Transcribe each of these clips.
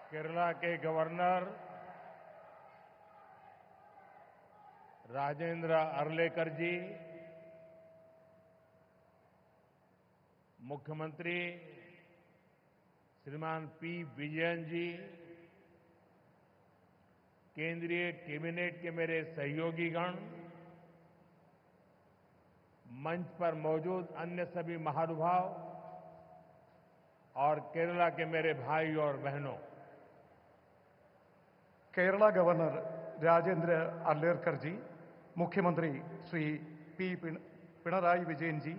केरला के गवर्नर राजेंद्र अर्लेकर जी, मुख्यमंत्री श्रीमान पी विजयन जी, केंद्रीय कैबिनेट के मेरे सहयोगीगण, मंच पर मौजूद अन्य सभी महानुभाव और केरला के मेरे भाई और बहनों, കേരള ഗവർണർ രാജേന്ദ്ര അർലേക്കർ ജി, മുഖ്യമന്ത്രി ശ്രീ പി പിണറായി വിജയൻ ജി,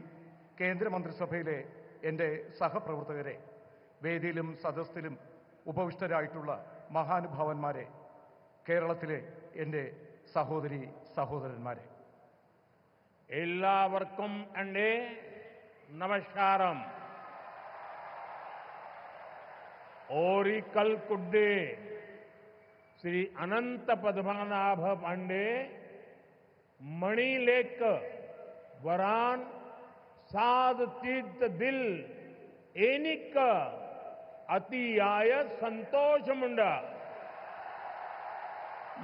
കേന്ദ്രമന്ത്രിസഭയിലെ എൻ്റെ സഹപ്രവർത്തകരെ, വേദിയിലും സദസ്സിലും ഉപവിഷ്ടരായിട്ടുള്ള മഹാനുഭാവന്മാരെ, കേരളത്തിലെ എൻ്റെ സഹോദരി സഹോദരന്മാരെ, എല്ലാവർക്കും എൻ്റെ നമസ്കാരം. ओरिकल कुड्डे श्री अनंत पद्मनाभ पांडे मणिलेक वरान साध तीर्थ दिल एनिक अतियाय സന്തോഷമുണ്ട്.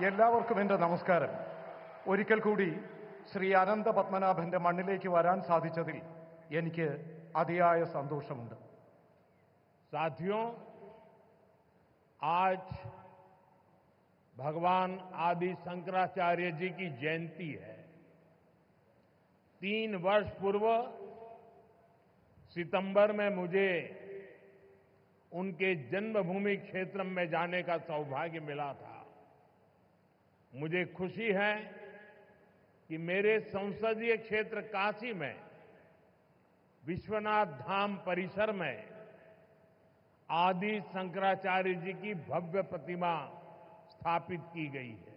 എല്ലാവർക്കും എൻ്റെ നമസ്കാരം. ഒരിക്കൽ കൂടി ശ്രീ അനന്ത പത്മനാഭന്റെ മണ്ണിലേക്ക് വരാൻ സാധിച്ചതിൽ എനിക്ക് അതിയായ സന്തോഷമുണ്ട്. साथियों, आज भगवान आदि शंकराचार्य जी की जयंती है. 3 वर्ष पूर्व सितंबर में मुझे उनके जन्मभूमि क्षेत्र में जाने का सौभाग्य मिला था. मुझे खुशी है कि मेरे संसदीय क्षेत्र काशी में विश्वनाथ धाम परिसर में आदि शंकराचार्य जी की भव्य प्रतिमा स्थापित की गई है.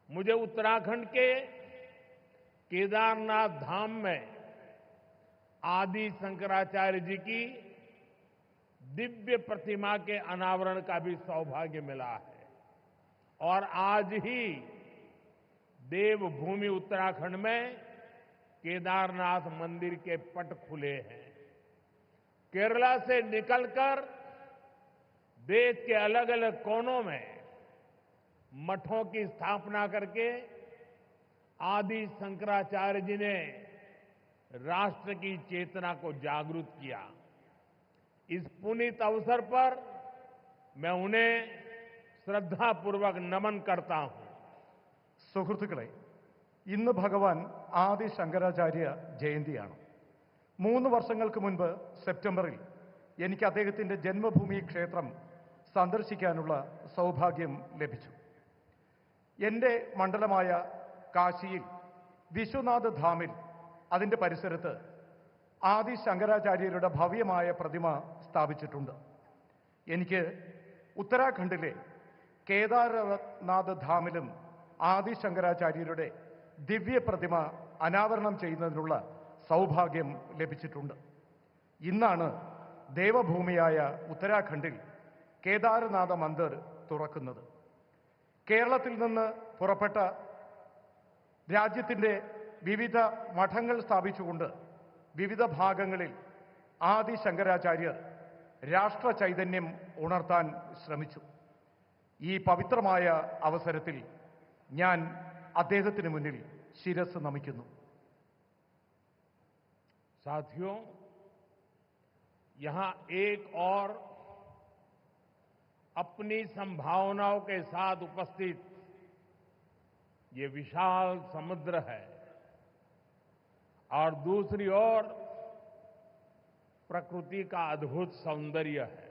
मुझे उत्तराखंड के केदारनाथ धाम में आदि शंकराचार्य जी की दिव्य प्रतिमा के अनावरण का भी सौभाग्य मिला है. और आज ही देवभूमि उत्तराखंड में केदारनाथ मंदिर के पट खुले हैं. केरला से निकलकर देश के अलग अलग कोनों में मठों की स्थापना करके आदि शंकराचार्य जी ने राष्ट्र की चेतना को जागृत किया. इस पुनीत अवसर पर मैं उन्हें श्रद्धापूर्वक नमन करता हूं. സുഹൃത്തുക്കളെ, ഇന്ന് ഭഗവാൻ ആദി ശങ്കരാചാര്യ ജയന്തിയാണ്. 3 വർഷങ്ങൾക്ക് മുൻപ് സെപ്റ്റംബറിൽ എനിക്ക് അദ്ദേഹത്തിൻ്റെ ജന്മഭൂമി ക്ഷേത്രം സന്ദർശിക്കാനുള്ള സൗഭാഗ്യം ലഭിച്ചു. എൻ്റെ മണ്ഡലമായ കാശിയിൽ വിശ്വനാഥ് ധാമിൽ അതിൻ്റെ പരിസരത്ത് ആദി ശങ്കരാചാര്യരുടെ ഭവ്യമായ പ്രതിമ സ്ഥാപിച്ചിട്ടുണ്ട്. എനിക്ക് ഉത്തരാഖണ്ഡിലെ കേദാരനാഥ് ധാമിലും ആദി ശങ്കരാചാര്യരുടെ ദിവ്യ പ്രതിമ അനാവരണം ചെയ്യുന്നതിനുള്ള സൗഭാഗ്യം ലഭിച്ചിട്ടുണ്ട്. ഇന്നാണ് ദേവഭൂമിയായ ഉത്തരാഖണ്ഡിൽ കേദാരനാഥ മന്ദിർ തുറക്കുന്നത്. കേരളത്തിൽ നിന്ന് പുറപ്പെട്ട രാജ്യത്തിൻ്റെ വിവിധ മഠങ്ങൾ സ്ഥാപിച്ചുകൊണ്ട് വിവിധ ഭാഗങ്ങളിൽ ആദി ശങ്കരാചാര്യർ രാഷ്ട്ര ചൈതന്യം ഉണർത്താൻ ശ്രമിച്ചു. ഈ പവിത്രമായ അവസരത്തിൽ ഞാൻ അദ്ദേഹത്തിന് മുന്നിൽ ശിരസ് നമിക്കുന്നു. साथियों, यहां एक और अपनी संभावनाओं के साथ उपस्थित ये विशाल समुद्र है और दूसरी ओर प्रकृति का अद्भुत सौंदर्य है.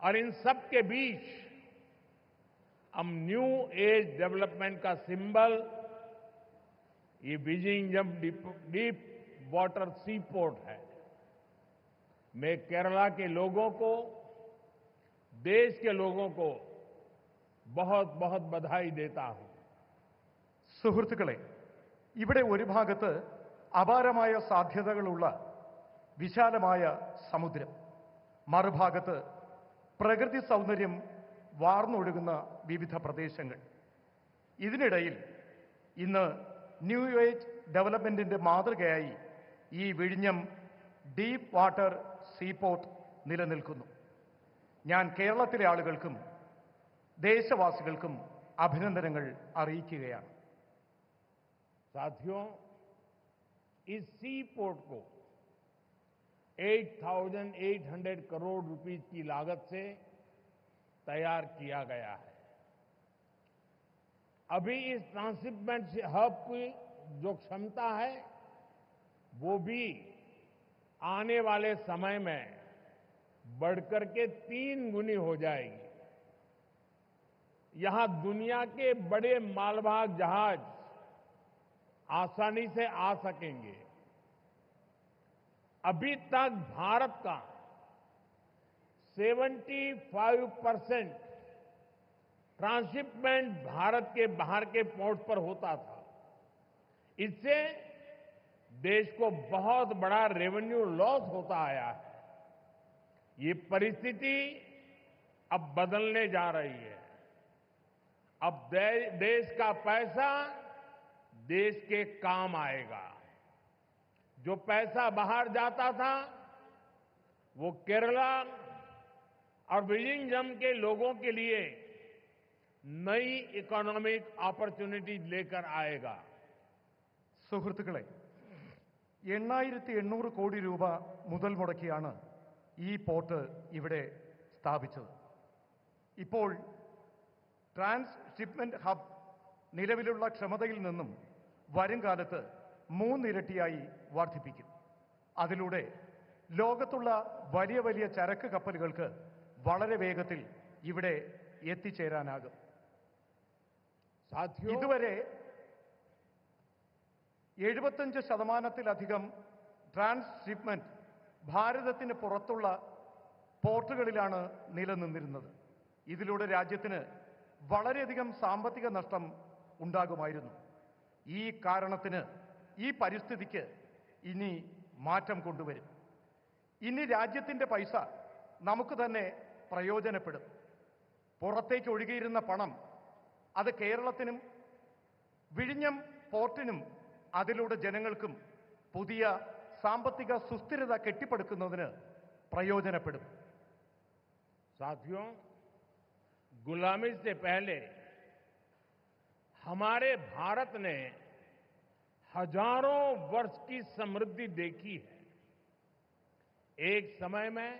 और इन सब के बीच हम न्यू एज डेवलपमेंट का सिंबल ये विजिंगम डीप वाटर सी पोर्ट है. मैं केरला के लोगों को, देश के लोगों को बहुत बहुत बधाई देता हूं. സുഹൃത്തുക്കളെ, ഇവിടെ ഒരു ഭാഗത്ത് അപാരമായ സാധ്യതകളുള്ള വിശാലമായ സമുദ്രം, മറുഭാഗത്ത് പ്രകൃതി സൗന്ദര്യം വാർന്നൊഴുകുന്ന വിവിധ പ്രദേശങ്ങൾ. ഇതിനിടയിൽ ഇന്ന് ന്യൂ ഏജ് ഡെവലപ്മെന്റിന്റെ മാതൃകയായി ഈ വിഴിഞ്ഞം ഡീപ്പ് വാട്ടർ സീപോർട്ട് നിലനിൽക്കുന്നു. ഞാൻ കേരളത്തിലെ ആളുകൾക്കും ദേശവാസികൾക്കും അഭിനന്ദനങ്ങൾ അറിയിക്കുകയാണ്. साथियों, इस सी पोर्ट को 8,800 करोड़ रुपीस की लागत से तैयार किया गया है. अभी इस ट्रांसशिपमेंट हब की जो क्षमता है वो भी आने वाले समय में बढ़कर के 3 गुनी हो जाएगी. यहां दुनिया के बड़े मालवाहक जहाज आसानी से आ सकेंगे. अभी तक भारत का 75% ट्रांसशिपमेंट भारत के बाहर के पोर्ट पर होता था. इससे देश को बहुत बड़ा रेवेन्यू लॉस होता आया है. ये परिस्थिति अब बदलने जा रही है. अब देश का पैसा देश के काम आएगा. जो पैसा बाहर जाता था वो केरला और विलिंगडम के लोगों के लिए नई इकोनॉमिक अपॉर्चुनिटीज लेकर आएगा. സുഹൃത്തുക്കളെ, 8,800 കോടി രൂപ മുതൽ മുടക്കിയാണ് ഈ പോർട്ട് ഇവിടെ സ്ഥാപിച്ചത്. ഇപ്പോൾ ട്രാൻസ്ഷിപ്മെന്റ് ഹബ് നിലവിലുള്ള ക്ഷമതയിൽ നിന്നും വരും കാലത്ത് 3 ഇരട്ടിയായി വർദ്ധിപ്പിക്കും. അതിലൂടെ ലോകത്തുള്ള വലിയ വലിയ ചരക്ക് കപ്പലുകൾക്ക് വളരെ വേഗത്തിൽ ഇവിടെ എത്തിച്ചേരാനാകും. ഇതുവരെ 75%-ലധികം ട്രാൻസ്ഷിപ്മെന്റ് ഭാരതത്തിന് പുറത്തുള്ള പോർട്ടുകളിലാണ് നിലനിന്നിരുന്നത്. ഇതിലൂടെ രാജ്യത്തിന് വളരെയധികം സാമ്പത്തിക നഷ്ടം ഉണ്ടാകുമായിരുന്നു. ഈ കാരണത്തിന്, ഈ പരിസ്ഥിതിക്ക് ഇനി മാറ്റം കൊണ്ടുവരും. ഇനി രാജ്യത്തിന്റെ പൈസ നമുക്ക് തന്നെ പ്രയോജനപ്പെടും. പുറത്തേക്ക് ഒഴുകിയിരുന്ന പണം അത് കേരളത്തിനും വിഴിഞ്ഞം പോർട്ടിനും അതിലൂടെ ജനങ്ങൾക്കും പുതിയ സാമ്പത്തിക സുസ്ഥിരത കെട്ടിപ്പടുക്കുന്നതിന് പ്രയോജനപ്പെടും. साथियों, गुलामी से पहले हमारे भारत ने हजारों वर्ष की समृद्धि देखी है. एक समय में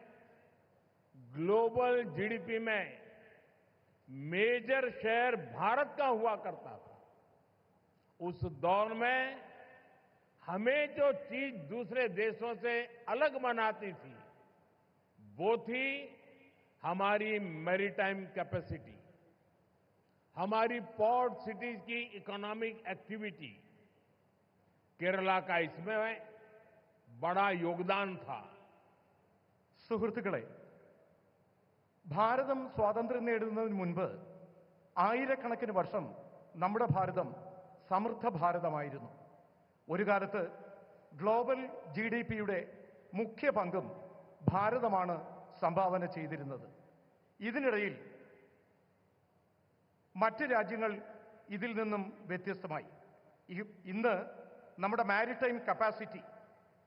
ग्लोबल जीडीपी में मेजर शेयर भारत का हुआ करता था. उस दौर में हमें जो चीज दूसरे देशों से अलग बनाती थी वो थी हमारी मैरीटाइम कैपेसिटी, हमारी पोर्ट सिटीज की इकोनॉमिक एक्टिविटी. केरला का इसमें बड़ा योगदान था. സുഹൃത്തുക്കളെ, ഭാരതം സ്വാതന്ത്ര്യം നേടുന്നതിന് മുൻപ് ആയിരക്കണക്കിന് വർഷം നമ്മുടെ ഭാരതം സമൃദ്ധ ഭാരതമായിരുന്നു. ഒരു കാലത്ത് ഗ്ലോബൽ GDPയുടെ മുഖ്യ പങ്കും ഭാരതമാണ് സംഭാവന ചെയ്തിരുന്നത്. ഇതിനിടയിൽ മറ്റ് രാജ്യങ്ങൾ ഇതിൽ നിന്നും വ്യത്യസ്തമായി. ഇന്ന് നമ്മുടെ മാരിടൈം കപ്പാസിറ്റി,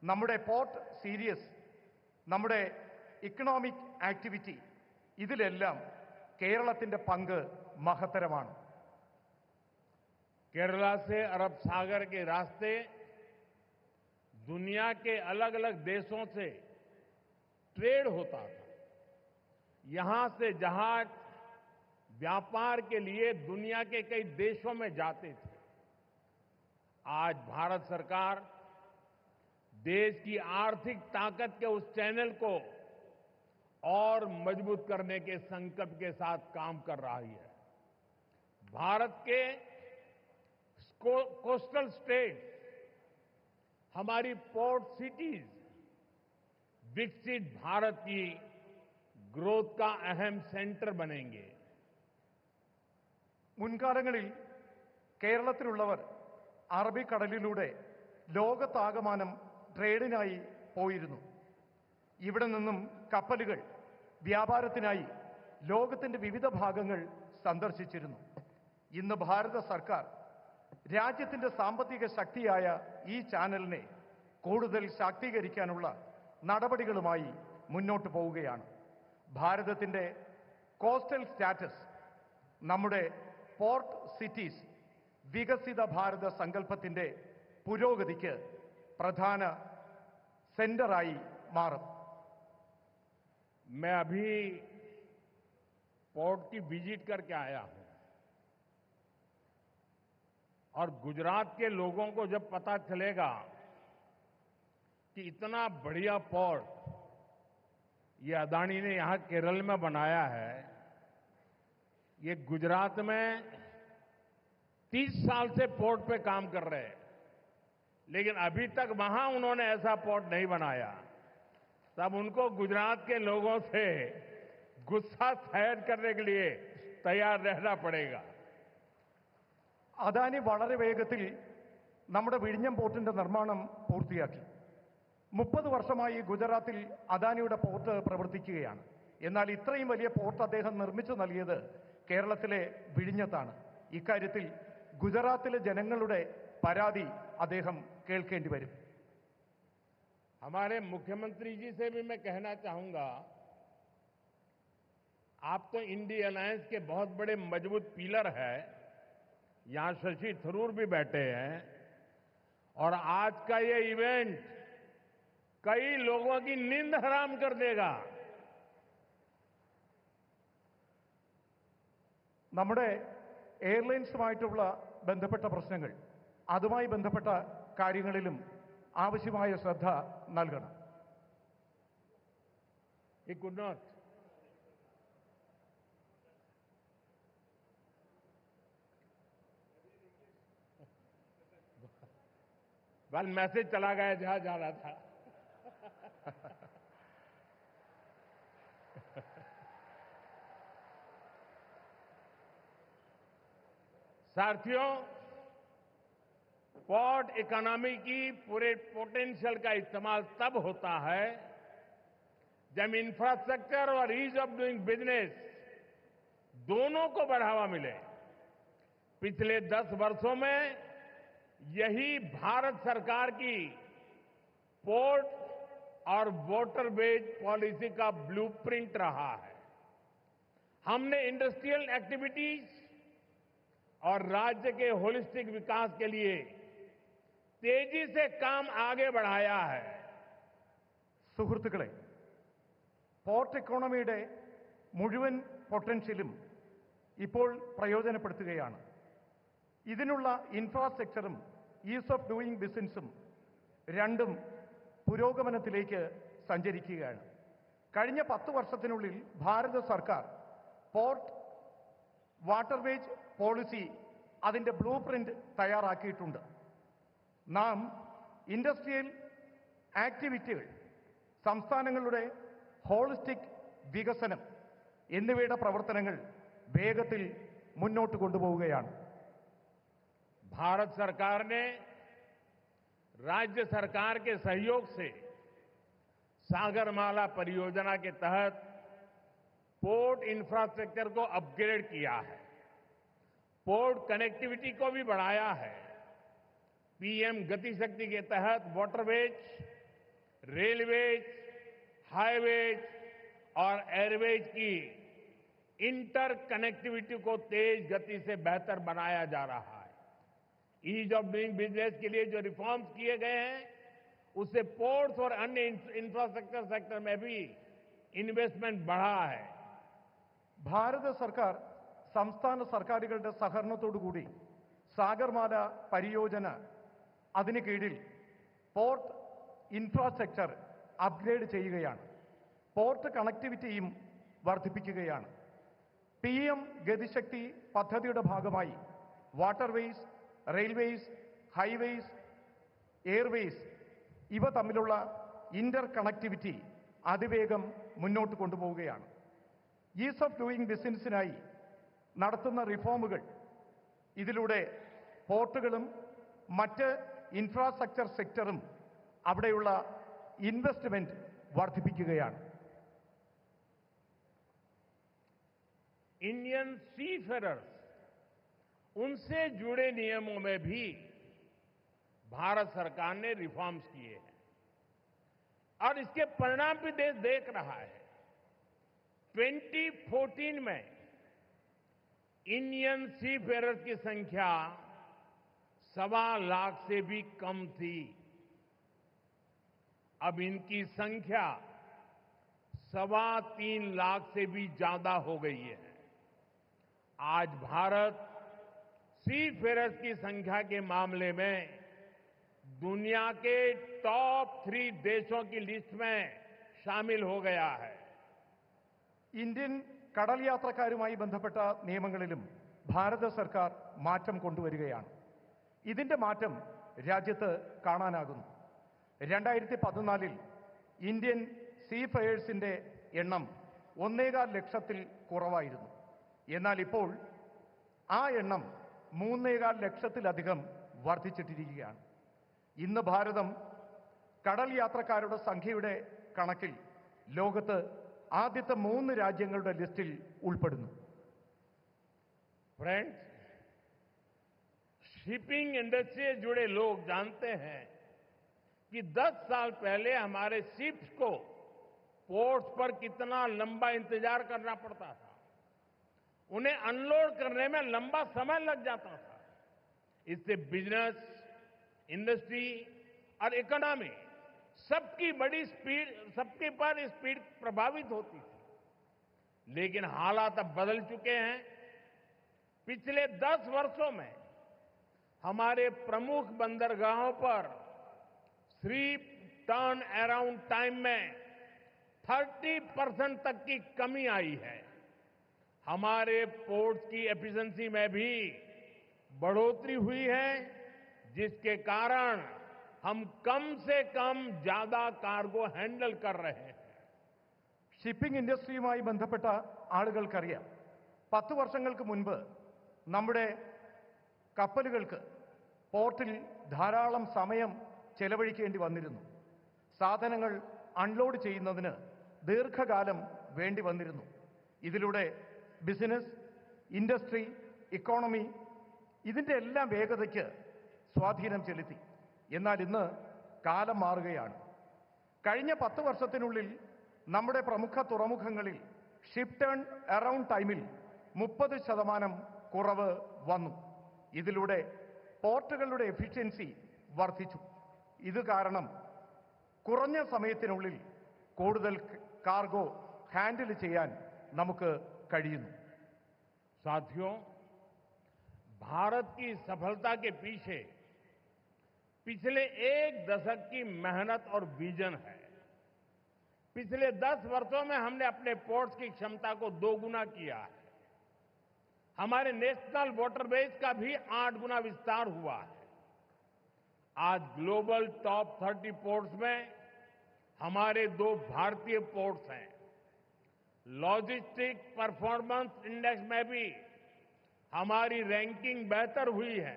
നമ്മുടെ പോർട്ട് സീരീസ്, നമ്മുടെ ഇക്കണോമിക് ആക്ടിവിറ്റി, ഇതിലെല്ലാം കേരളത്തിന്റെ പങ്ക് മഹത്തരമാണ്. केरला से अरब सागर के रास्ते दुनिया के अलग अलग देशों से ट्रेड होता था. यहां से जहाज व्यापार के लिए दुनिया के कई देशों में जाते थे. आज भारत सरकार देश की आर्थिक ताकत के उस चैनल को और मजबूत करने के संकल्प के साथ काम कर रही है. भारत के कोस्टल स्टेट, हमारी पोर्ट सिटीज विकसित भारत की ग्रोथ का अहम सेंटर बनेंगे. മുൻകാലങ്ങളിൽ കേരളത്തിലുള്ളവർ അറബിക്കടലിലൂടെ ലോകത്താകമാനം ട്രേഡിനായി പോയിരുന്നു. ഇവിടെ നിന്നും കപ്പലുകൾ വ്യാപാരത്തിനായി ലോകത്തിന്റെ വിവിധ ഭാഗങ്ങൾ സന്ദർശിച്ചിരുന്നു. ഇന്ന് ഭാരത സർക്കാർ രാജ്യത്തിന്റെ സാമ്പത്തിക ശക്തിയായ ഈ ചാനലിനെ കൂടുതൽ ശാക്തീകരിക്കാനുള്ള നടപടികളുമായി മുന്നോട്ട് പോവുകയാണ്. ഭാരതത്തിൻ്റെ കോസ്റ്റൽ സ്റ്റാറ്റസ് നമ്മുടെ പോർട്ട് സിറ്റീസ് വികസിത ഭാരത സങ്കല്പത്തിൻ്റെ പുരോഗതിക്ക് പ്രധാന സെന്ററായി മാറും. मैं अभी पोर्ट की विजिट करके आया हूं और गुजरात के लोगों को जब पता चलेगा कि इतना बढ़िया पोर्ट ये अदानी ने यहां केरल में बनाया है, ये गुजरात में 30 साल से पोर्ट पे काम कर रहे हैं, लेकिन अभी तक वहां उन्होंने ऐसा पोर्ट नहीं बनाया, तब उनको गुजरात के लोगों से गुस्सा सहन करने के लिए तैयार रहना पड़ेगा. അദാനി വളരെ വേഗത്തിൽ നമ്മുടെ വിഴിഞ്ഞം പോർട്ടിന്റെ നിർമ്മാണം പൂർത്തിയാക്കി. 30 വർഷമായി ഗുജറാത്തിൽ അദാനിയുടെ പോർട്ട് പ്രവർത്തിക്കുകയാണ്. എന്നാൽ ഇത്രയും വലിയ പോർട്ട് അദ്ദേഹം നിർമ്മിച്ചു നൽകിയത് കേരളത്തിലെ വിഴിഞ്ഞത്താണ്. ഇക്കാര്യത്തിൽ ഗുജറാത്തിലെ ജനങ്ങളുടെ പരാതി അദ്ദേഹം കേൾക്കേണ്ടി വരും. हमारे मुख्यमंत्री जी से भी मैं कहना चाहूंगा, आप तो इंडी अलायंस के बहुत बड़े मजबूत पिलर हैं, यहां शशि थरूर भी बैठे हैं, और आज का ये इवेंट कई लोगों की नींद हराम कर देगा. നമ്മുടെ എയർലൈൻസുമായിട്ടുള്ള ബന്ധപ്പെട്ട പ്രശ്നങ്ങൾ, അതുമായി ബന്ധപ്പെട്ട കാര്യങ്ങളിലും ആവശ്യമായ ശ്രദ്ധ നൽകണം. He could not. बल मैसेज चला गया जहां जा रहा था. साथियों, पोर्ट इकोनॉमी की पूरे पोटेंशियल का इस्तेमाल तब होता है जब इंफ्रास्ट्रक्चर और ईज ऑफ डूइंग बिजनेस दोनों को बढ़ावा मिले. पिछले 10 वर्षों में यही भारत सरकार की पोर्ट और वाटरवेज पॉलिसी का ब्लूप्रिंट रहा है. हमने इंडस्ट्रियल एक्टिविटीज और राज्य के होलिस्टिक विकास के लिए तेजी से काम आगे बढ़ाया है. സുഹൃത്തുക്കളെ, പോർട്ട് എക്കോണമിയുടെ മുഴുവൻ പൊട്ടൻഷ്യലും ഇപ്പോൾ പ്രയോജനപ്പെടുത്തുകയാണ്. ഇതിനുള്ള ഇൻഫ്രാസ്ട്രക്ചറും ഈസ് ഓഫ് ഡൂയിങ് ബിസിനസ്സും രണ്ടും പുരോഗമനത്തിലേക്ക് സഞ്ചരിക്കുകയാണ്. കഴിഞ്ഞ 10 വർഷത്തിനുള്ളിൽ ഭാരത സർക്കാർ പോർട്ട് വാട്ടർവേജ് പോളിസി അതിൻ്റെ ബ്ലൂ പ്രിന്റ് തയ്യാറാക്കിയിട്ടുണ്ട്. നാം ഇൻഡസ്ട്രിയൽ ആക്ടിവിറ്റികൾ, സംസ്ഥാനങ്ങളുടെ ഹോളിസ്റ്റിക് വികസനം എന്നിവയുടെ പ്രവർത്തനങ്ങൾ വേഗത്തിൽ മുന്നോട്ട് കൊണ്ടുപോവുകയാണ്. भारत सरकार ने राज्य सरकार के सहयोग से सागरमाला परियोजना के तहत पोर्ट इंफ्रास्ट्रक्चर को अपग्रेड किया है, पोर्ट कनेक्टिविटी को भी बढ़ाया है. पीएम गति शक्ति के तहत वाटरवेज, रेलवेज, हाईवेज और एयरवेज की इंटर कनेक्टिविटी को तेज गति से बेहतर बनाया जा रहा है. ईज ऑफ डूइंग बिजनेस के लिए जो रिफॉर्म्स किए गए हैं, उससे पोर्ट्स और अन्य इंफ्रास्ट्रक्चर सेक्टर में भी इन्वेस्टमेंट बढ़ा है. ഭാരത സർക്കാർ സംസ്ഥാന സർക്കാരുകളുടെ സഹകരണത്തോടുകൂടി സാഗർമാല പരിയോജന അതിന് കീഴിൽ പോർട്ട് ഇൻഫ്രാസ്ട്രക്ചർ അപ്ഗ്രേഡ് ചെയ്യുകയാണ്. പോർട്ട് കണക്ടിവിറ്റിയും വർദ്ധിപ്പിക്കുകയാണ്. PM ഗതിശക്തി പദ്ധതിയുടെ ഭാഗമായി വാട്ടർവേസ്, റെയിൽവേസ്, ഹൈവേസ്, എയർവേസ് ഇവ തമ്മിലുള്ള ഇന്റർ കണക്ടിവിറ്റി അതിവേഗം മുന്നോട്ട് കൊണ്ടുപോവുകയാണ്. ഈസ് ഓഫ് ഡൂയിങ് ബിസിനസ്സിനായി നടത്തുന്ന റിഫോമുകൾ ഇതിലൂടെ പോർട്ടുകളും മറ്റ് ഇൻഫ്രാസ്ട്രക്ചർ സെക്ടറും അവിടെയുള്ള ഇൻവെസ്റ്റ്മെന്റ് വർദ്ധിപ്പിക്കുകയാണ്. इंडियन सीफेरर्स, उनसे जुड़े नियमों में भी भारत सरकार ने रिफॉर्म्स किए हैं और इसके परिणाम भी देश देख रहा है. 2014 में इंडियन सी फेयरर्स की संख्या 1.25 लाख से भी कम थी। अब इनकी संख्या 3.25 लाख से भी ज्यादा हो गई है। आज भारत सी फेयरर्स की संख्या के मामले में दुनिया के टॉप 3 देशों की लिस्ट में शामिल हो गया है। ഇന്ത്യൻ കടൽ യാത്രക്കാരുമായി ബന്ധപ്പെട്ട നിയമങ്ങളിലും ഭാരത സർക്കാർ മാറ്റം കൊണ്ടുവരികയാണ്. ഇതിന്റെ മാറ്റം രാജ്യത്ത് കാണാനാകുന്നു. 2014 ഇന്ത്യൻ സീ ഫെയേഴ്സിന്റെ എണ്ണം 1.25 ലക്ഷത്തിൽ കുറവായിരുന്നു. എന്നാൽ ഇപ്പോൾ ആ എണ്ണം 3.25 ലക്ഷത്തിലധികം വർദ്ധിച്ചിട്ടിരിക്കുകയാണ്. ഇന്ന് ഭാരതം കടൽ യാത്രക്കാരുടെ സംഖ്യയുടെ കണക്കിൽ ലോകത്ത് ആദ്യത്തെ 3 രാജ്യങ്ങളുടെ ലിസ്റ്റിൽ ഉൾപ്പെടുന്നു. फ्रेंड्स, शिपिंग इंडस्ट्री से जुड़े लोग जानते हैं कि 10 साल पहले हमारे शिप्स को पोर्ट्स पर कितना लंबा इंतजार करना पड़ता था। उन्हें अनलोड करने में लंबा समय लग जाता था। इससे बिजनेस, इंडस्ट्री और इकोनॉमी सबकी पर स्पीड प्रभावित होती थी। लेकिन हालात अब बदल चुके हैं। पिछले 10 वर्षों में हमारे प्रमुख बंदरगाहों पर शिप टर्न अराउंड टाइम में 30% तक की कमी आई है। हमारे पोर्ट्स की एफिशिएंसी में भी बढ़ोतरी हुई है, जिसके कारण हम कम से कम ज्यादा कार्गो हैंडल कर रहे हैं। ഷിപ്പിംഗ് ഇൻഡസ്ട്രിയുമായി ബന്ധപ്പെട്ട ആളുകൾക്കറിയാം, 10 വർഷങ്ങൾക്ക് മുൻപ് നമ്മുടെ കപ്പലുകൾക്ക് പോർട്ടിൽ ധാരാളം സമയം ചെലവഴിക്കേണ്ടി വന്നിരുന്നു. സാധനങ്ങൾ അൺലോഡ് ചെയ്യുന്നതിന് ദീർഘകാലം വേണ്ടി വന്നിരുന്നു. ഇതിലൂടെ ബിസിനസ്, ഇൻഡസ്ട്രി, ഇക്കോണമി ഇതിന്റെ എല്ലാം വേഗതയ്ക്ക് സ്വാധീനം ചെലുത്തി. എന്നാൽ ഇന്ന് കാലം മാറുകയാണ്. കഴിഞ്ഞ 10 വർഷത്തിനുള്ളിൽ നമ്മുടെ പ്രമുഖ തുറമുഖങ്ങളിൽ ഷിപ്പ് ടേൺ അറൗണ്ട് ടൈമിൽ 30% കുറവ് വന്നു. ഇതിലൂടെ പോർട്ടുകളുടെ എഫിഷ്യൻസി വർദ്ധിച്ചു. ഇത് കാരണം കുറഞ്ഞ സമയത്തിനുള്ളിൽ കൂടുതൽ കാർഗോ ഹാൻഡിൽ ചെയ്യാൻ നമുക്ക് കഴിയുന്നു. साथियों, भारत की सफलता के पीछे पिछले 1 दशक की मेहनत और विजन है। पिछले 10 वर्षों में हमने अपने पोर्ट्स की क्षमता को 2 गुना किया है। हमारे नेशनल वाटरवेज का भी 8 गुना विस्तार हुआ है। आज ग्लोबल टॉप 30 पोर्ट्स में हमारे 2 भारतीय पोर्ट्स हैं। लॉजिस्टिक परफॉर्मेंस इंडेक्स में भी हमारी रैंकिंग बेहतर हुई है।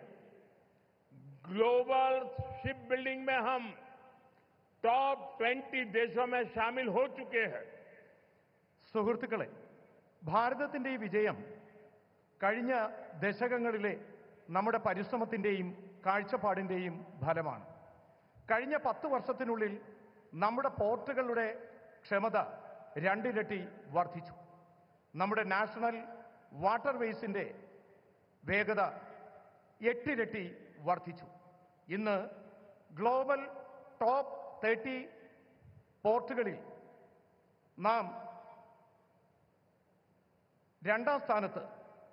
ग्लोबल शिप बिल्डिंग में हम टॉप 20 देशों में शामिल हो चुके हैं। സുഹൃത്തുക്കളെ, ഭാരതത്തിന്റെ ഈ വിജയം കഴിഞ്ഞ ദശകങ്ങളിലെ നമ്മുടെ പരിശ്രമത്തിന്റെയും കാഴ്ചപ്പാടിന്റെയും ഫലമാണ്. കഴിഞ്ഞ 10 വർഷത്തിനുള്ളിൽ നമ്മുടെ പോർട്ടുകളുടെ ക്ഷമത 2 ഇരട്ടി വർദ്ധിച്ചു. നമ്മുടെ നാഷണൽ വാട്ടർവേസിന്റെ വേഗത 8 ഇരട്ടി വർദ്ധിച്ചു. ഇന്ന് ഗ്ലോബൽ ടോപ്പ് 30 പോർട്ടുകളിൽ നാം 2ാം സ്ഥാനത്ത്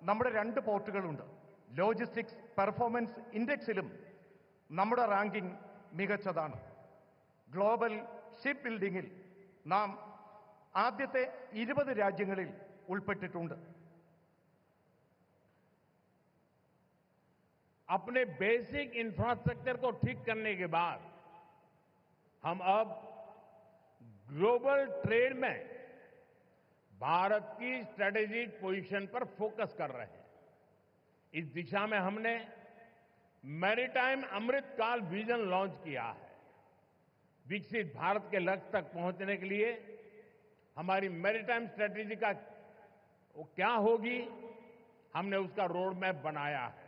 നമ്മുടെ 2 പോർട്ടുകളുണ്ട്. ലോജിസ്റ്റിക്സ് പെർഫോമൻസ് ഇൻഡെക്സിലും നമ്മുടെ റാങ്കിംഗ് മികച്ചതാണ്. ഗ്ലോബൽ ഷിപ്പ് ബിൽഡിംഗിൽ നാം ആദ്യത്തെ 20 രാജ്യങ്ങളിൽ ഉൾപ്പെട്ടിട്ടുണ്ട്. अपने बेसिक इंफ्रास्ट्रक्चर को ठीक करने के बाद हम अब ग्लोबल ट्रेड में भारत की स्ट्रेटेजिक पोजीशन पर फोकस कर रहे हैं। इस दिशा में हमने मैरीटाइम अमृतकाल विजन लॉन्च किया है। विकसित भारत के लक्ष्य तक पहुंचने के लिए हमारी मैरीटाइम स्ट्रेटेजी का क्या होगी, हमने उसका रोड मैप बनाया है।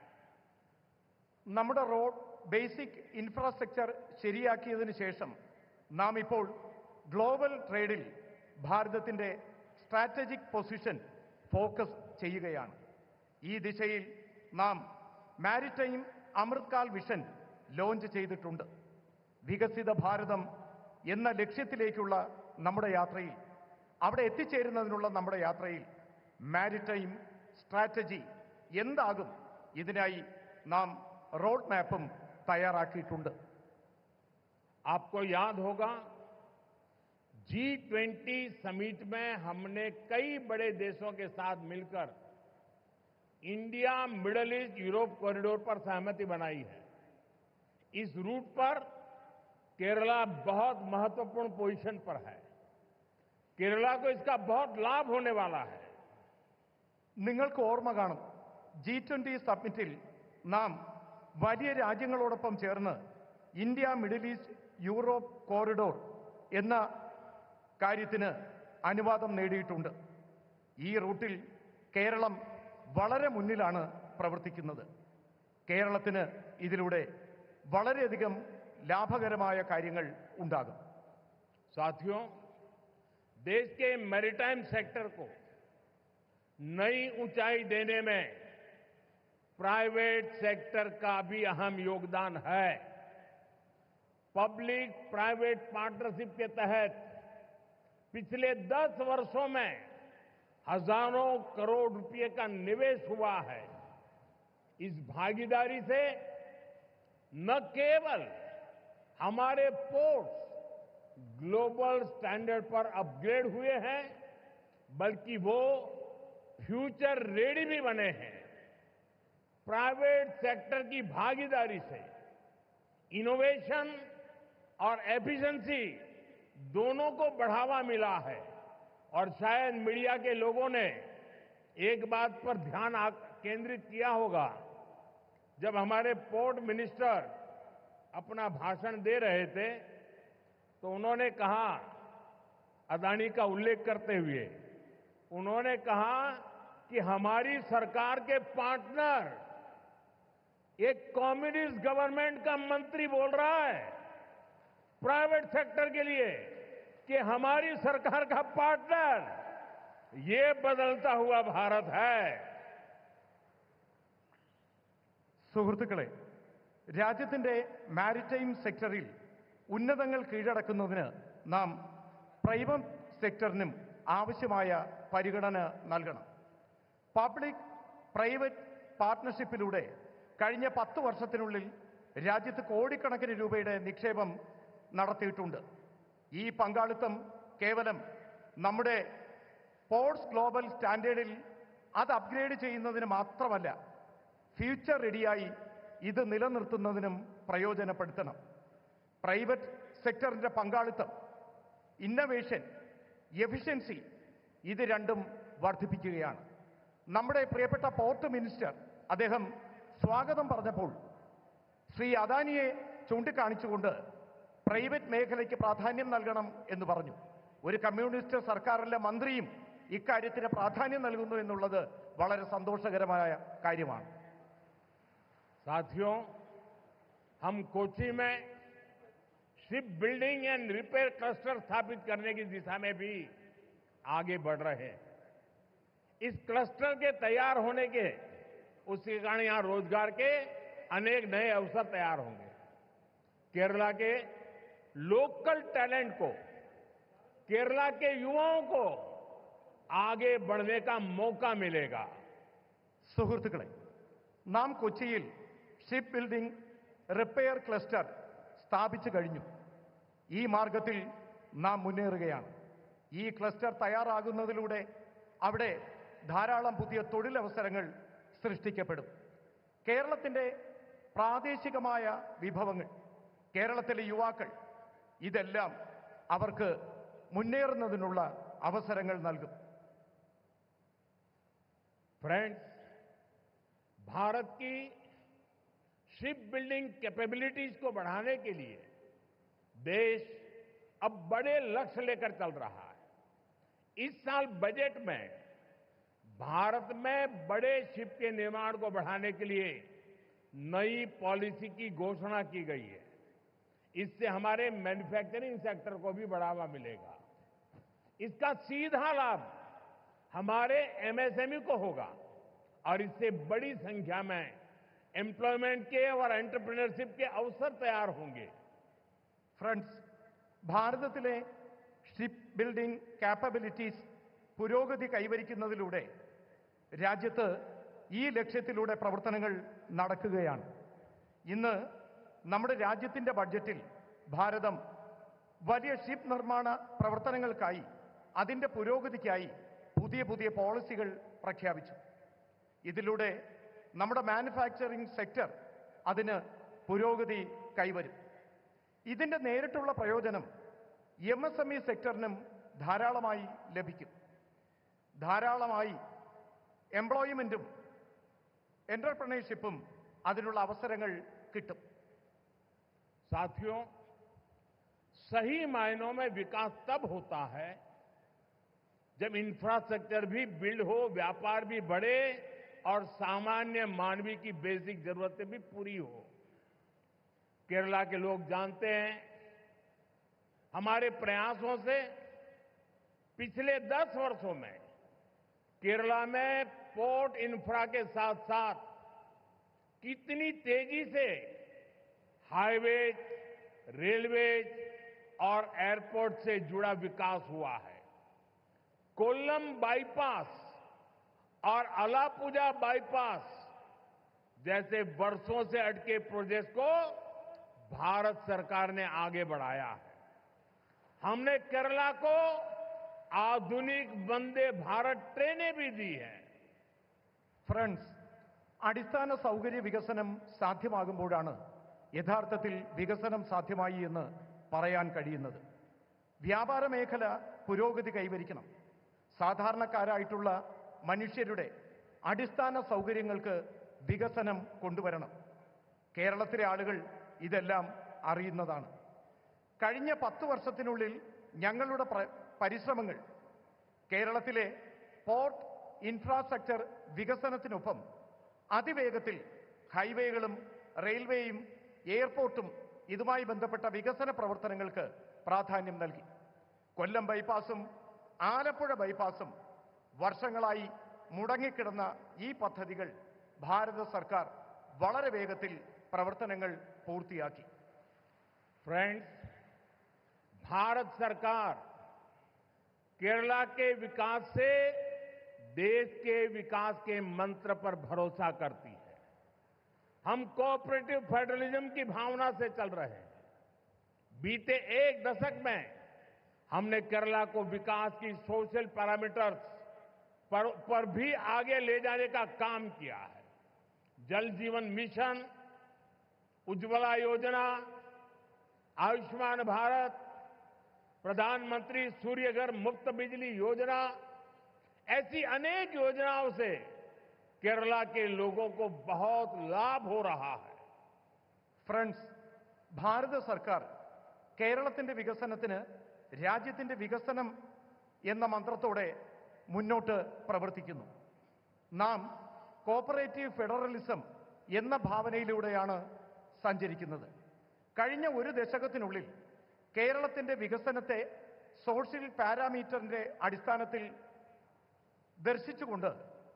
നമ്മുടെ റോഡ് ബേസിക് ഇൻഫ്രാസ്ട്രക്ചർ ശരിയാക്കിയതിനു ശേഷം നാം ഇപ്പോൾ ഗ്ലോബൽ ട്രേഡിൽ ഭാരതത്തിന്റെ സ്ട്രാറ്റജിക് പൊസിഷൻ ഫോക്കസ് ചെയ്യുകയാണ്. ഈ ദിശയിൽ നാം മാരിടൈം അമൃത്കാൽ വിഷൻ ലോഞ്ച് ചെയ്തിട്ടുണ്ട്. വികസിത ഭാരതം എന്ന ലക്ഷ്യത്തിലേക്കുള്ള നമ്മുടെ യാത്രയിൽ, അവിടെ എത്തിച്ചേരുന്നതിനുള്ള നമ്മുടെ യാത്രയിൽ മാരിടൈം സ്ട്രാറ്റജി എന്താകും, ഇതിനായി നാം റോഡ് മാപ്പും തയ്യാറാക്കിയിട്ടുണ്ട്. आपको याद होगा G20 समिट में हमने कई बड़े देशों के साथ मिलकर India middle east Europe corridor पर सहमति बनाई है. इस रूट पर केरला बहुत महत्वपूर्ण पोजीशन पर है. केरला को इसका बहुत लाभ होने वाला है. നിങ്ങൾക്ക് ഓർമ്മ കാണും, G20 സമ്മിറ്റിൽ നാം വലിയ രാജ്യങ്ങളോടൊപ്പം ചേർന്ന് India middle east Europe corridor എന്ന കാര്യത്തിന് അനുവാദം നേടിയിട്ടുണ്ട്. ഈ റൂട്ടിൽ കേരളം വളരെ മുന്നിലാണ് പ്രവർത്തിക്കുന്നത്. കേരളത്തിന് ഇതിലൂടെ വളരെയധികം ലാഭകരമായ കാര്യങ്ങൾ ഉണ്ടാകും. साथियों, देश के मैरीटाइम सेक्टर को नई ऊंचाई देने में प्राइवेट सेक्टर का भी अहम योगदान है. पब्लिक प्राइवेट पार्टनरशिप के तहत पिछले 10 वर्षों में हजारों करोड़ रुपए का निवेश हुआ है. इस भागीदारी से न केवल हमारे पोर्ट्स ग्लोबल स्टैंडर्ड पर अपग्रेड हुए हैं, बल्कि वो फ्यूचर रेडी भी बने हैं. प्राइवेट सेक्टर की भागीदारी से इनोवेशन और एफिशिएंसी दोनों को बढ़ावा मिला है. और शायद मीडिया के लोगों ने एक बात पर ध्यान केंद्रित किया होगा. जब हमारे पोर्ट मिनिस्टर अपना भाषण दे रहे थे तो उन्होंने कहा, अदानी का उल्लेख करते हुए उन्होंने कहा कि हमारी सरकार के पार्टनर एक कम्युनिस्ट गवर्नमेंट का मंत्री बोल रहा है प्राइवेट सेक्टर के लिए कि हमारी सरकार का पार्टनर ये बदलता हुआ भारत है. സുഹൃത്തുക്കളെ, രാജ്യത്തിന്റെ മാരിടൈം സെക്ടറിൽ ഉന്നതങ്ങൾ കീഴടക്കുന്നതിന് നാം പ്രൈവറ്റ് സെക്ടറിനും ആവശ്യമായ പരിഗണന നൽകണം. പബ്ലിക് പ്രൈവറ്റ് പാർട്ട്ണർഷിപ്പിലൂടെ കഴിഞ്ഞ 10 വർഷത്തിനുള്ളിൽ രാജ്യത്ത് കോടിക്കണക്കിന് രൂപയുടെ നിക്ഷേപം നടത്തിയിട്ടുണ്ട്. ഈ പങ്കാളിത്തം കേവലം നമ്മുടെ പോർട്സ് ഗ്ലോബൽ സ്റ്റാൻഡേർഡിൽ അത് അപ്ഗ്രേഡ് ചെയ്യുന്നതിന് മാത്രമല്ല, ഫ്യൂച്ചർ റെഡിയായി ഇത് നിലനിർത്തുന്നതിനും പ്രയോജനപ്പെടുത്തണം. പ്രൈവറ്റ് സെക്ടറിന്റെ പങ്കാളിത്തം, ഇന്നവേഷൻ, എഫിഷ്യൻസി ഇത് രണ്ടും വർദ്ധിപ്പിക്കുകയാണ്. നമ്മുടെ പ്രിയപ്പെട്ട പോർട്ട് മിനിസ്റ്റർ അദ്ദേഹം സ്വാഗതം പറഞ്ഞപ്പോൾ ശ്രീ അദാനിയെ ചൂണ്ടിക്കാണിച്ചുകൊണ്ട് പ്രൈവറ്റ് മേഖലയ്ക്ക് പ്രാധാന്യം നൽകണം എന്ന് പറഞ്ഞു. ഒരു കമ്മ്യൂണിസ്റ്റ് സർക്കാരിലെ മന്ത്രിയും ഇക്കാര്യത്തിന് പ്രാധാന്യം നൽകുന്നു എന്നുള്ളത് വളരെ സന്തോഷകരമായ കാര്യമാണ്. साथियों, हम कोच्चि में ship building and repair cluster स्थापित करने की दिशा में भी आगे बढ़ रहे हैं. इस क्लस्टर के तैयार होने के उसके कारण यहां रोजगार के अनेक नए अवसर तैयार होंगे. केरला के लोकल टैलेंट को, केरला के युवाओं को आगे बढ़ने का मौका मिलेगा. സുഹൃത്തുക്കളെ, നാം കൊച്ചിയിൽ ഷിപ്പ് ബിൽഡിംഗ് റിപ്പയർ ക്ലസ്റ്റർ സ്ഥാപിച്ചു കഴിഞ്ഞു. ഈ മാർഗത്തിൽ നാം മുന്നേറുകയാണ്. ഈ ക്ലസ്റ്റർ തയ്യാറാകുന്നതിലൂടെ അവിടെ ധാരാളം പുതിയ തൊഴിലവസരങ്ങൾ സൃഷ്ടിക്കപ്പെടും. കേരളത്തിന്റെ പ്രാദേശികമായ വിഭവങ്ങൾ, കേരളത്തിലെ യുവാക്കൾ, ഇതെല്ലാം അവർക്ക് മുന്നേറുന്നതിനുള്ള അവസരങ്ങൾ നൽകും. फ्रेंड्स, भारत की शिप बिल्डिंग कैपेबिलिटीज को बढ़ाने के लिए देश अब बड़े लक्ष्य लेकर चल रहा है. इस साल बजट में भारत में बड़े शिप के निर्माण को बढ़ाने के लिए नई पॉलिसी की घोषणा की गई है. इससे हमारे मैन्युफैक्चरिंग सेक्टर को भी बढ़ावा मिलेगा. इसका सीधा लाभ हमारे एमएसएमई को होगा और इससे बड़ी संख्या में एम्प्लॉयमेंट के और एंटरप्रेन्योरशिप के अवसर तैयार होंगे। ഫ്രണ്ട്സ്, ഭാരതത്തിലെ ഷിപ്പ് ബിൽഡിംഗ് കാപ്പബിലിറ്റീസ് പുരോഗതി കൈവരിക്കുന്നതിലൂടെ രാജ്യത്ത് ഈ ലക്ഷ്യത്തിലൂടെ പ്രവർത്തനങ്ങൾ നടക്കുകയാണ്. ഇന്ന് നമ്മുടെ രാജ്യത്തിന്റെ ബഡ്ജറ്റിൽ ഭാരതം വലിയ ഷിപ്പ് നിർമ്മാണ പ്രവർത്തനങ്ങൾക്കായി അതിന്റെ പുരോഗതിക്കായി പുതിയ പുതിയ പോളിസികൾ പ്രഖ്യാപിച്ചു. ഇതിലൂടെ നമ്മുടെ മാനുഫാക്ചറിംഗ് സെക്ടർ അതിന് പുരോഗതി കൈവരും. ഇതിന്റെ നേരിട്ടുള്ള പ്രയോജനം MSME സെക്ടറിനും ധാരാളമായി ലഭിക്കും. ധാരാളമായി എംപ്ലോയ്മെന്റും എന്റർപ്രണർഷിപ്പും അതിനുള്ള അവസരങ്ങൾ കിട്ടും. साथियों, सही मायनों में विकास तब होता है जब इंफ्रास्ट्रक्चर भी बिल्ड हो, व्यापार भी बढ़े और सामान्य मानवीय की बेसिक जरूरतें भी पूरी हो। केरला के लोग जानते हैं, हमारे प्रयासों से पिछले 10 वर्षों में केरला में पोर्ट इंफ्रा के साथ साथ कितनी तेजी से हाईवेज, रेलवेज और एयरपोर्ट से जुड़ा विकास हुआ है। कोल्लम बाईपास और अलापुजा बाईपास जैसे वर्षों से अटके प्रोजेक्ट को भारत सरकार ने आगे बढ़ाया है। हमने केरला को आधुनिक वंदे भारत ट्रेनें भी दी हैं। ഫ്രണ്ട്സ്, അടിസ്ഥാന സൗകര്യ വികസനം സാധ്യമാകുമ്പോഴാണ് യഥാർത്ഥത്തിൽ വികസനം സാധ്യമായി എന്ന് പറയാൻ കഴിയുന്നത്. വ്യാപാര മേഖല പുരോഗതി കൈവരിക്കണം. സാധാരണക്കാരായിട്ടുള്ള മനുഷ്യരുടെ അടിസ്ഥാന സൗകര്യങ്ങൾക്ക് വികസനം കൊണ്ടുവരണം. കേരളത്തിലെ ആളുകൾ ഇതെല്ലാം അറിയുന്നതാണ്. കഴിഞ്ഞ 10 വർഷത്തിനുള്ളിൽ ഞങ്ങളുടെ പരിശ്രമങ്ങൾ കേരളത്തിലെ പോർട്ട് ഇൻഫ്രാസ്ട്രക്ചർ വികസനത്തിനൊപ്പം അതിവേഗത്തിൽ ഹൈവേകളും റെയിൽവേയും എയർപോർട്ടും ഇതുമായി ബന്ധപ്പെട്ട വികസന പ്രവർത്തനങ്ങൾക്ക് പ്രാധാന്യം നൽകി. കൊല്ലം ബൈപ്പാസും ആലപ്പുഴ ബൈപ്പാസും വർഷങ്ങളായി മുടങ്ങിക്കിടന്ന ഈ പദ്ധതികൾ ഭാരത സർക്കാർ വളരെ വേഗത്തിൽ പ്രവർത്തനങ്ങൾ പൂർത്തിയാക്കി. फ्रेंड्स, भारत सरकार केरला के विकास से देश के विकास के मंत्र पर भरोसा करती है। हम कोऑपरेटिव फेडरलिज्म की भावना से चल रहे हैं। बीते 1 दशक में हमने केरला को विकास की सोशल पैरामीटर्स पर भी आगे ले जाने का काम किया है। जल जीवन मिशन, उज्ज्वला योजना, आयुष्मान भारत, प्रधानमंत्री सूर्यघर मुफ्त बिजली योजना, ऐसी अनेक योजनाओं से केरला के लोगों को बहुत लाभ हो रहा है. ഫ്രണ്ട്സ്, ഭാരത സർക്കാർ കേരളത്തിന്റെ വികസനത്തിന് രാജ്യത്തിന്റെ വികസനം എന്ന മന്ത്രത്തോടെ മുന്നോട്ട് പ്രവർത്തിക്കുന്നു. നാം കോപ്പറേറ്റീവ് ഫെഡറലിസം എന്ന ഭാവനയിലൂടെയാണ് സഞ്ചരിക്കുന്നത്. കഴിഞ്ഞ 1 ദശകത്തിനുള്ളിൽ കേരളത്തിന്റെ വികസനത്തെ സോഷ്യൽ പാരാമീറ്ററിന്റെ അടിസ്ഥാനത്തിൽ ദർശിച്ചുകൊണ്ട്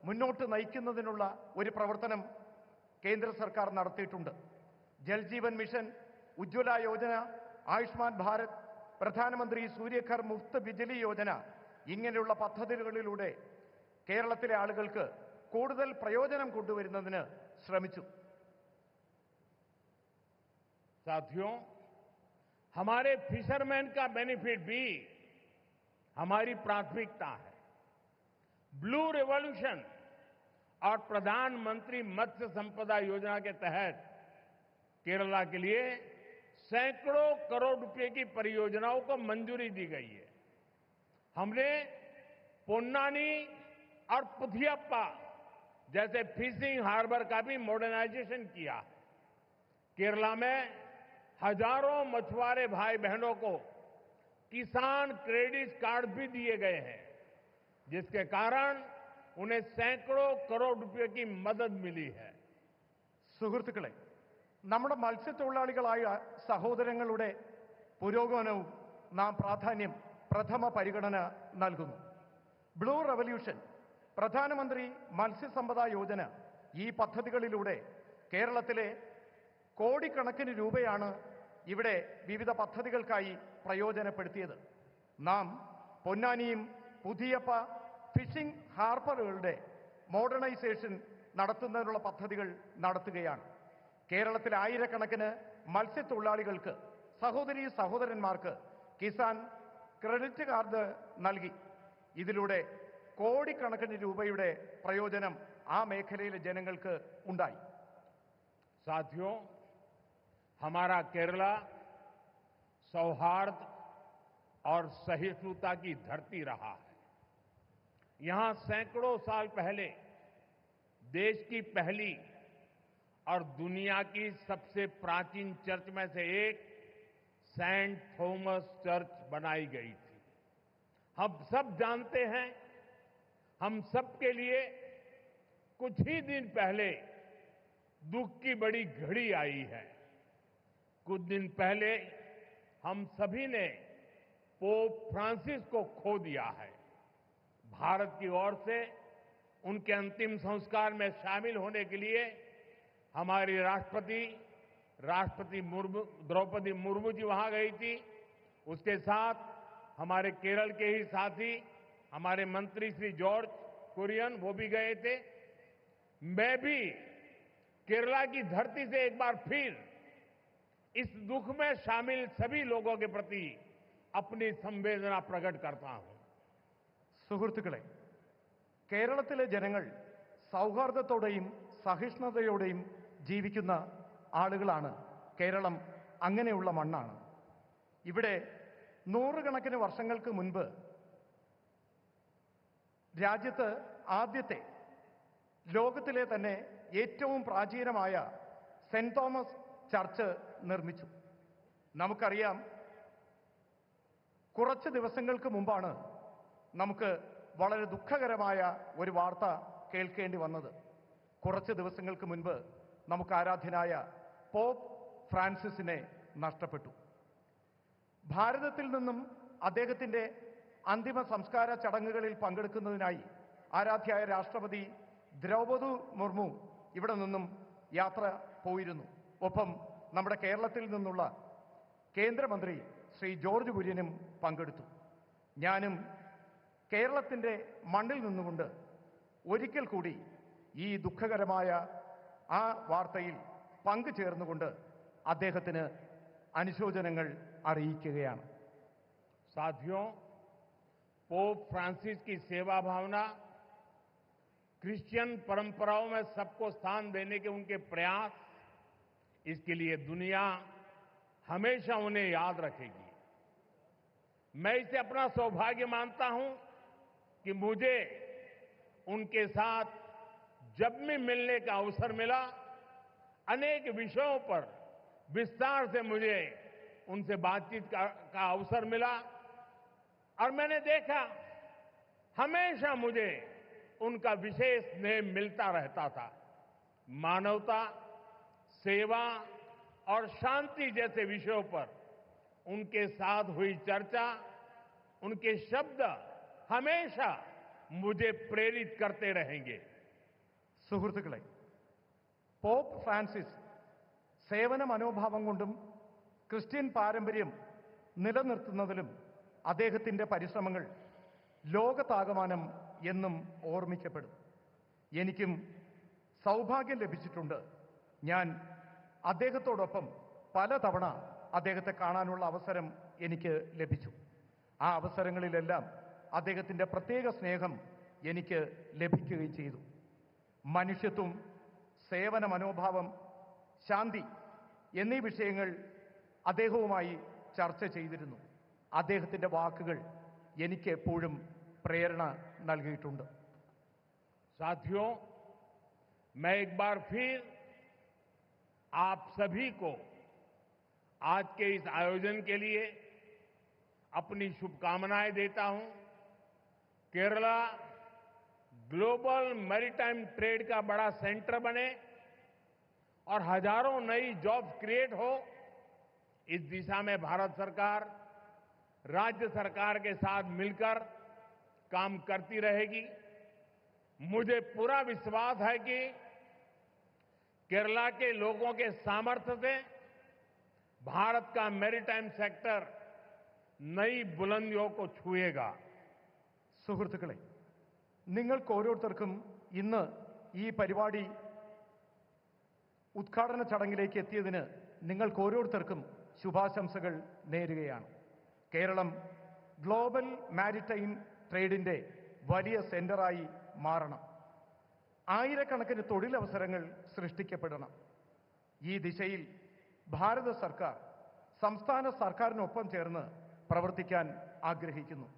മുന്നോട്ട് നയിക്കുന്നതിനുള്ള ഒരു പ്രവർത്തനം കേന്ദ്ര സർക്കാർ നടത്തിയിട്ടുണ്ട്. ജൽജീവൻ മിഷൻ, ഉജ്ജ്വല യോജന, ആയുഷ്മാൻ ഭാരത്, പ്രധാനമന്ത്രി സൂര്യഘർ മുഫ്ത് ബിജ്ലി യോജന ഇങ്ങനെയുള്ള പദ്ധതികളിലൂടെ കേരളത്തിലെ ആളുകൾക്ക് കൂടുതൽ പ്രയോജനം കൊണ്ടുവരുന്നതിന് ശ്രമിച്ചു. साथियों, हमारे फिशरमैन का बेनिफिट भी हमारी प्राथमिकता है। ब्लू रिवॉल्यूशन और प्रधानमंत्री मत्स्य संपदा योजना के तहत केरला के लिए सैकड़ों करोड़ रुपए की परियोजनाओं को मंजूरी दी गई है। हमने पोन्नानी और पुथियप्पा जैसे फिशिंग हार्बर का भी मॉडर्नाइजेशन किया है। केरला में हजारों मछुआरे भाई बहनों को किसान क्रेडिट कार्ड भी दिए गए हैं, जिसके कारण उन्हें सैकड़ों करोड़ रुपए की मदद मिली है. സുഹൃത്തുക്കളെ, നമ്മുടെ മത്സ്യത്തൊഴിലാളികളായ സഹോദരങ്ങളുടെ പുരോഗമനവും നാം പ്രഥമ പരിഗണന നൽകുന്നു. ബ്ലൂ റവല്യൂഷൻ, പ്രധാനമന്ത്രി മത്സ്യസമ്പദ യോജന, ഈ പദ്ധതികളിലൂടെ കേരളത്തിലെ കോടിക്കണക്കിന് രൂപയാണ് ഇവിടെ വിവിധ പദ്ധതികൾക്കായി പ്രയോജനപ്പെടുത്തിയത്. നാം പൊന്നാനിയും പുതിയപ്പ ഫിഷിംഗ് ഹാർബറുകളുടെ മോഡേണൈസേഷൻ നടത്തുന്നതിനുള്ള പദ്ധതികൾ നടത്തുകയാണ്. കേരളത്തിലെ ആയിരക്കണക്കിന് മത്സ്യത്തൊഴിലാളികൾക്ക്, സഹോദരീ സഹോദരന്മാർക്ക് കിസാൻ ക്രെഡിറ്റ് കാർഡ് നൽകി. ഇതിലൂടെ കോടിക്കണക്കിന് രൂപയുടെ പ്രയോജനം ആ മേഖലയിലെ ജനങ്ങൾക്ക് ഉണ്ടായി. साथियों, हमारा केरला सौहार्द और सहिष्णुता की धरती रहा है। यहां सैकड़ों साल पहले देश की पहली और दुनिया की सबसे प्राचीन चर्च में से एक सेंट थॉमस चर्च बनाई गई थी। हम सब जानते हैं, हम सबके लिए कुछ ही दिन पहले दुख की बड़ी घड़ी आई है। कुछ दिन पहले हम सभी ने पोप फ्रांसिस को खो दिया है। भारत की ओर से उनके अंतिम संस्कार में शामिल होने के लिए हमारी राष्ट्रपति द्रौपदी मुर्मू जी वहां गई थी। उसके साथ हमारे केरल के ही साथी हमारे मंत्री श्री जॉर्ज कुरियन वो भी गए थे। मैं भी केरला की धरती से एक बार फिर इस दुख में शामिल सभी लोगों के प्रति अपनी संवेदना प्रकट करता हूं। സുഹൃത്തുക്കളെ, കേരളത്തിലെ ജനങ്ങൾ സൗഹാർദ്ദത്തോടെയും സഹിഷ്ണുതയോടെയും ജീവിക്കുന്ന ആളുകളാണ്. കേരളം അങ്ങനെയുള്ള മണ്ണാണ്. ഇവിടെ നൂറുകണക്കിന് വർഷങ്ങൾക്ക് മുൻപ് രാജ്യത്ത് ആദ്യത്തെ, ലോകത്തിലെ തന്നെ ഏറ്റവും പ്രാചീനമായ സെന്റ് തോമസ് ചർച്ച് നിർമ്മിച്ചു. നമുക്കറിയാം, കുറച്ച് ദിവസങ്ങൾക്ക് മുമ്പാണ് നമുക്ക് വളരെ ദുഃഖകരമായ ഒരു വാർത്ത കേൾക്കേണ്ടി വന്നത്. കുറച്ച് ദിവസങ്ങൾക്ക് മുൻപ് നമുക്ക് ആരാധ്യനായ പോപ്പ് ഫ്രാൻസിസിനെ നഷ്ടപ്പെട്ടു. ഭാരതത്തിൽ നിന്നും അദ്ദേഹത്തിൻ്റെ അന്തിമ സംസ്കാര ചടങ്ങുകളിൽ പങ്കെടുക്കുന്നതിനായി ആരാധ്യായ രാഷ്ട്രപതി ദ്രൗപദി മുർമു ഇവിടെ നിന്നും യാത്ര പോയിരുന്നു. ഒപ്പം നമ്മുടെ കേരളത്തിൽ നിന്നുള്ള കേന്ദ്രമന്ത്രി ശ്രീ ജോർജ് കുര്യനും പങ്കെടുത്തു. ഞാനും കേരളത്തിൻ്റെ മണ്ണിൽ നിന്നുകൊണ്ട് ഒരിക്കൽ കൂടി ഈ ദുഃഖകരമായ ആ വാർത്തയിൽ പങ്കുചേർന്നുകൊണ്ട് അദ്ദേഹത്തിന് അനുശോചനങ്ങൾ അറിയിക്കുകയാണ്. साथियों, पोप फ्रांसिस की सेवा भावना, क्रिश्चियन परंपराओं में सबको स्थान देने के उनके प्रयास, इसके लिए दुनिया हमेशा उन्हें याद रखेगी। मैं इसे अपना सौभाग्य मानता हूं कि मुझे उनके साथ जब भी मिलने का अवसर मिला, अनेक विषयों पर विस्तार से मुझे उनसे बातचीत का अवसर मिला और मैंने देखा हमेशा मुझे उनका विशेष स्नेह मिलता रहता था। मानवता, सेवा और शांति जैसे विषयों पर उनके साथ हुई चर्चा, उनके शब्द हमेशा मुझे प्रेरित करते रहेंगे. സുഹൃത്തുക്കളെ, പോപ്പ് ഫ്രാൻസിസ് സേവന മനോഭാവം കൊണ്ടും ക്രിസ്ത്യൻ പാരമ്പര്യം നിലനിർത്തുന്നതിലും അദ്ദേഹത്തിൻ്റെ പരിശ്രമങ്ങൾ ലോകത്താകമാനം എന്നും ഓർമ്മിക്കപ്പെടും. എനിക്കും സൗഭാഗ്യം ലഭിച്ചിട്ടുണ്ട്. ഞാൻ അദ്ദേഹത്തോടൊപ്പം പലതവണ അദ്ദേഹത്തെ കാണാനുള്ള അവസരം എനിക്ക് ലഭിച്ചു. ആ അവസരങ്ങളിലെല്ലാം അദ്ദേഹത്തിൻ്റെ പ്രത്യേക സ്നേഹം എനിക്ക് ലഭിക്കുകയും ചെയ്തു. മനുഷ്യത്വം, സേവന മനോഭാവം, ശാന്തി എന്നീ വിഷയങ്ങൾ അദ്ദേഹവുമായി ചർച്ച ചെയ്തിരുന്നു. അദ്ദേഹത്തിൻ്റെ വാക്കുകൾ എനിക്ക് എപ്പോഴും പ്രേരണ നൽകിയിട്ടുണ്ട്. साथियों, मैं एक बार फिर आप सभी को आज के इस आयोजन के लिए अपनी शुभकामनाएं देता हूं। केरला ग्लोबल मैरीटाइम ट्रेड का बड़ा सेंटर बने और हजारों नई जॉब्स क्रिएट हो, इस दिशा में भारत सरकार राज्य सरकार के साथ मिलकर काम करती रहेगी। मुझे पूरा विश्वास है कि केरला के लोगों के सामर्थ्य से भारत का मैरीटाइम सेक्टर नई बुलंदियों को छुएगा। സുഹൃത്തുക്കളെ, നിങ്ങൾക്ക് ഓരോരുത്തർക്കും ഇന്ന് ഈ പരിപാടി ഉദ്ഘാടന ചടങ്ങിലേക്ക് എത്തിയതിന് നിങ്ങൾക്ക് ഓരോരുത്തർക്കും ശുഭാശംസകൾ നേരുകയാണ്. കേരളം ഗ്ലോബൽ മാരിടൈം ട്രേഡിന്റെ വലിയ സെന്ററായി മാറണം. ആയിരക്കണക്കിന് തൊഴിലവസരങ്ങൾ സൃഷ്ടിക്കപ്പെടണം. ഈ ദിശയിൽ ഭാരത സർക്കാർ സംസ്ഥാന സർക്കാരിനൊപ്പം ചേർന്ന് പ്രവർത്തിക്കാൻ ആഗ്രഹിക്കുന്നു.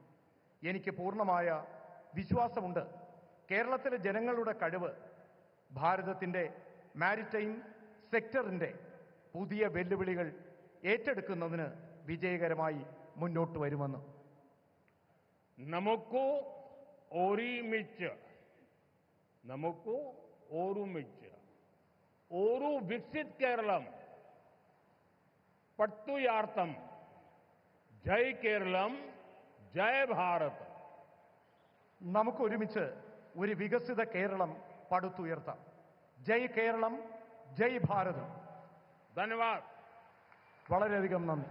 എനിക്ക് പൂർണ്ണമായ വിശ്വാസമുണ്ട്. കേരളത്തിലെ ജനങ്ങളുടെ കഴിവ് ഭാരതത്തിൻ്റെ മാരിടൈം സെക്ടറിൻ്റെ പുതിയ വെല്ലുവിളികൾ ഏറ്റെടുക്കുന്നതിന് വിജയകരമായി മുന്നോട്ട് വരുമെന്ന്. നമുക്ക് ഒരുമിച്ച് ഒരു വികസിത് കേരളം പടുത്തുയർത്താം. ജയ് കേരളം, ജയ് ഭാരത്. നമുക്കൊരുമിച്ച് ഒരു വികസിത കേരളം പടുത്തുയർത്താം. ജയ് കേരളം, ജയ് ഭാരത്. ധന്യവാദ്. വളരെയധികം നന്ദി.